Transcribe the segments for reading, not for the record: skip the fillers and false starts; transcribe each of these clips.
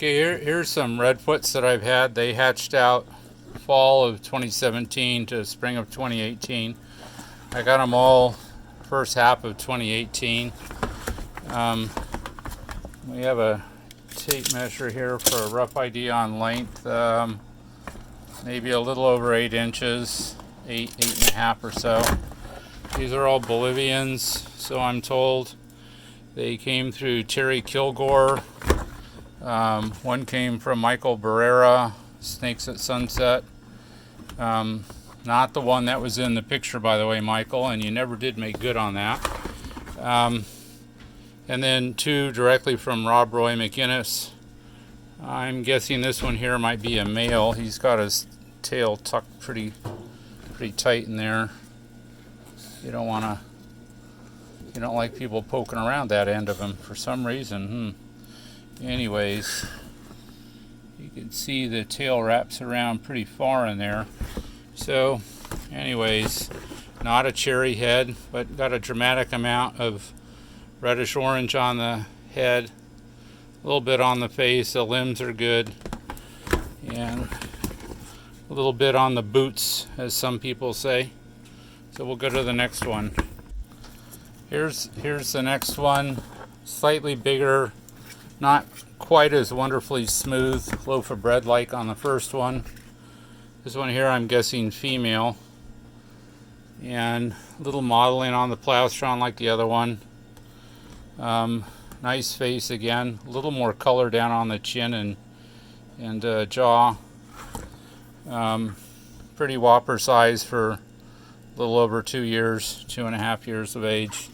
Okay, here's some redfoots that I've had. They hatched out fall of 2017 to spring of 2018. I got them all first half of 2018. We have a tape measure here for a rough idea on length. Maybe a little over 8 inches, 8.5 or so. These are all Bolivians, so I'm told. They came through Terry Kilgore. One came from Michael Barrera, Snakes at Sunset. Not the one that was in the picture, by the way, Michael, and you never did make good on that. And then 2 directly from Robroy M. I'm guessing this one here might be a male. He's got his tail tucked pretty tight in there. You don't like people poking around that end of him for some reason. Anyways, you can see the tail wraps around pretty far in there. So anyways, not a cherry head, but got a dramatic amount of reddish orange on the head, a little bit on the face. The limbs are good, and a little bit on the boots, as some people say. So we'll go to the next one. Here's the next one. Slightly bigger, not quite as wonderfully smooth loaf of bread like on the first one. This one here I'm guessing female, and a little modeling on the plastron like the other one. Nice face again, a little more color down on the chin and jaw. Pretty whopper size for a little over 2 years, 2.5 years of age.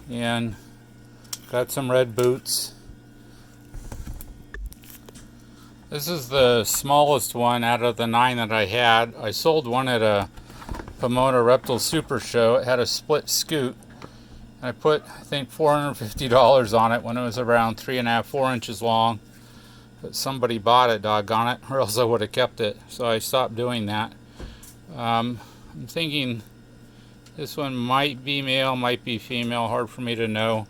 And got some red boots. This is the smallest one out of the 9 that I had. I sold one at a Pomona Reptile Super Show. It had a split scoot. I put, I think, $450 on it when it was around 3.5, 4 inches long. But somebody bought it, doggone it, or else I would have kept it. So I stopped doing that. I'm thinking this one might be male, might be female. Hard for me to know.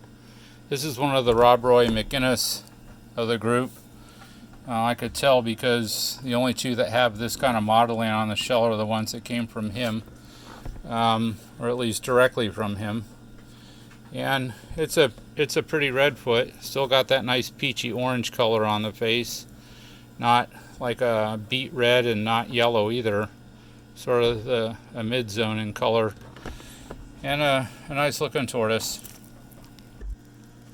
This is one of the Robroy M of the group. I could tell because the only 2 that have this kind of modeling on the shell are the ones that came from him, or at least directly from him. And it's a pretty redfoot. Still got that nice peachy orange color on the face. Not like a beet red and not yellow either. Sort of a mid-zone in color. And a nice looking tortoise.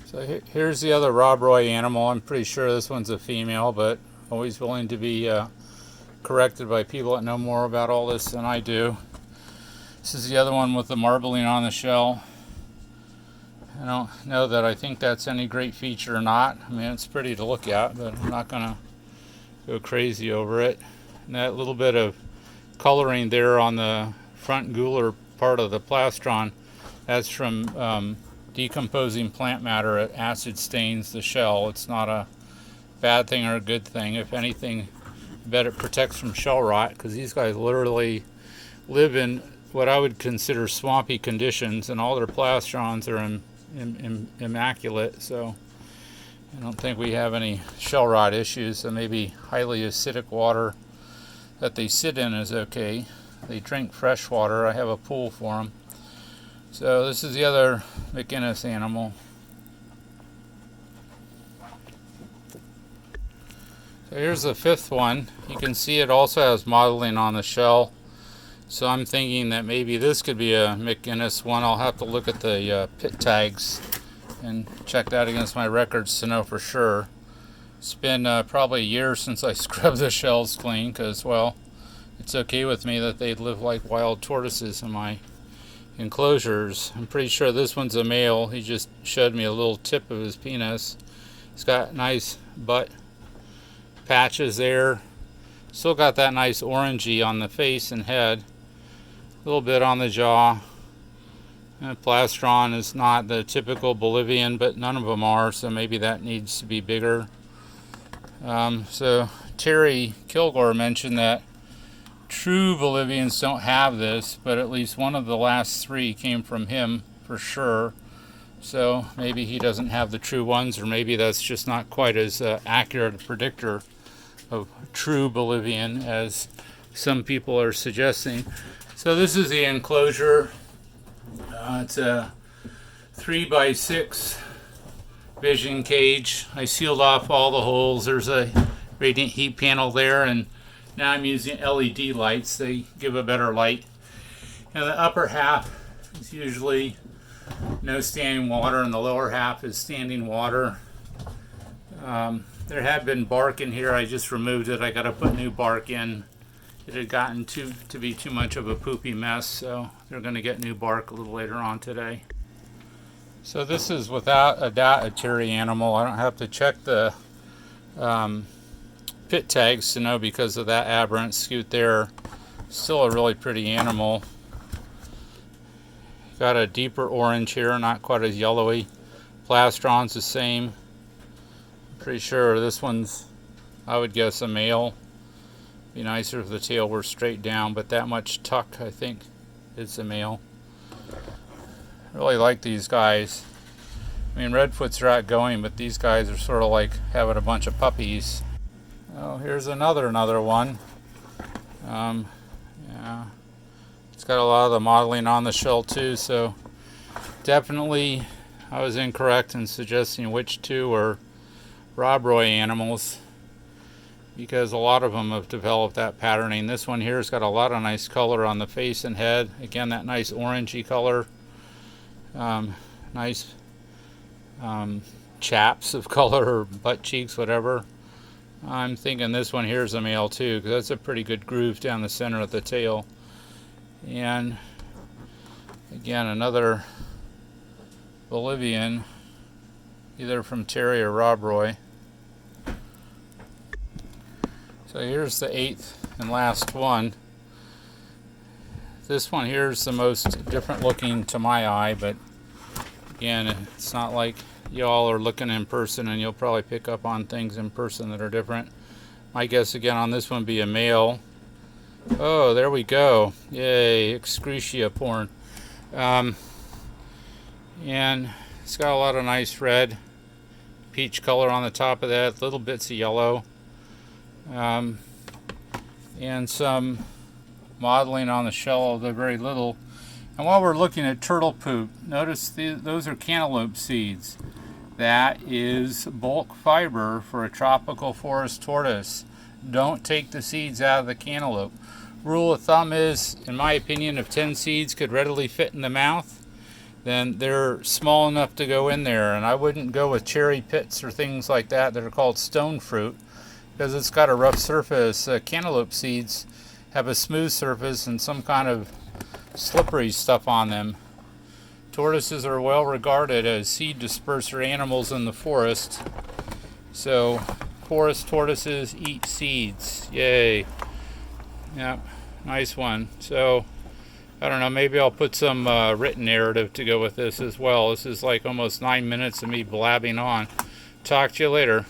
So here's the other Robroy animal. I'm pretty sure this one's a female, but always willing to be corrected by people that know more about all this than I do. This is the other one with the marbling on the shell. I don't know that I think that's any great feature or not. I mean, it's pretty to look at, but I'm not gonna go crazy over it. And that little bit of coloring there on the front gular part of the plastron, that's from decomposing plant matter. It acid stains the shell. It's not a bad thing or a good thing. If anything, I bet it protects from shell rot, because these guys literally live in what I would consider swampy conditions, and all their plastrons are immaculate. So I don't think we have any shell rot issues. So maybe highly acidic water that they sit in is okay. They drink fresh water. I have a pool for them. So this is the other McInnes animal. So here's the 5th one. You can see it also has modeling on the shell. So I'm thinking that maybe this could be a McInnes one. I'll have to look at the pit tags and check that against my records to know for sure. It's been probably a year since I scrubbed the shells clean, because, well, it's okay with me that they live like wild tortoises in my enclosures. I'm pretty sure this one's a male. He just showed me a little tip of his penis. He's got nice butt patches there. Still got that nice orangey on the face and head. A little bit on the jaw. And plastron is not the typical Bolivian, but none of them are, so maybe that needs to be bigger. So Terry Kilgore mentioned that true Bolivians don't have this, but at least one of the last 3 came from him for sure. So maybe he doesn't have the true ones, or maybe that's just not quite as accurate a predictor of true Bolivian as some people are suggesting. So this is the enclosure. It's a 3x6 vision cage. I sealed off all the holes. There's a radiant heat panel there, and now I'm using LED lights. They give a better light. And the upper half is usually no standing water, and the lower half is standing water. There had been bark in here. I just removed it. I got to put new bark in. It had gotten to be too much of a poopy mess, so they're going to get new bark a little later on today. So this is without a doubt a cherry animal. I don't have to check the pit tags to know because of that aberrant scoot there. Still a really pretty animal. Got a deeper orange here, not quite as yellowy. Plastron's the same. I'm pretty sure this one's, I would guess, a male. Be nicer if the tail were straight down, but that much tuck, I think, is a male. I really like these guys. I mean, redfoots are outgoing, but these guys are sort of like having a bunch of puppies. Oh, here's another one. Yeah, it's got a lot of the modeling on the shell too, so definitely I was incorrect in suggesting which two are Robroy animals, because a lot of them have developed that patterning. This one here has got a lot of nice color on the face and head. Again, that nice orangey color. Nice chaps of color, or butt cheeks, whatever. I'm thinking this one here is a male too, because that's a pretty good groove down the center of the tail. And again, another Bolivian, either from Terry or Robroy. So here's the 8th and last one. This one here is the most different looking to my eye, but again, it's not like y'all are looking in person and you'll probably pick up on things in person that are different. My guess again on this one would be a male. Oh, there we go. Yay, excretia porn. And it's got a lot of nice red, peach color on the top of that, little bits of yellow. And some modeling on the shell, although very little. And while we're looking at turtle poop, notice those are cantaloupe seeds. That is bulk fiber for a tropical forest tortoise. Don't take the seeds out of the cantaloupe. Rule of thumb is, in my opinion, if 10 seeds could readily fit in the mouth, then they're small enough to go in there. And I wouldn't go with cherry pits or things like that are called stone fruit, because it's got a rough surface. Cantaloupe seeds have a smooth surface and some kind of slippery stuff on them. Tortoises are well regarded as seed disperser animals in the forest. So forest tortoises eat seeds. Yay. Yep, nice one. So I don't know, maybe I'll put some written narrative to go with this as well. This is like almost 9 minutes of me blabbing on. Talk to you later.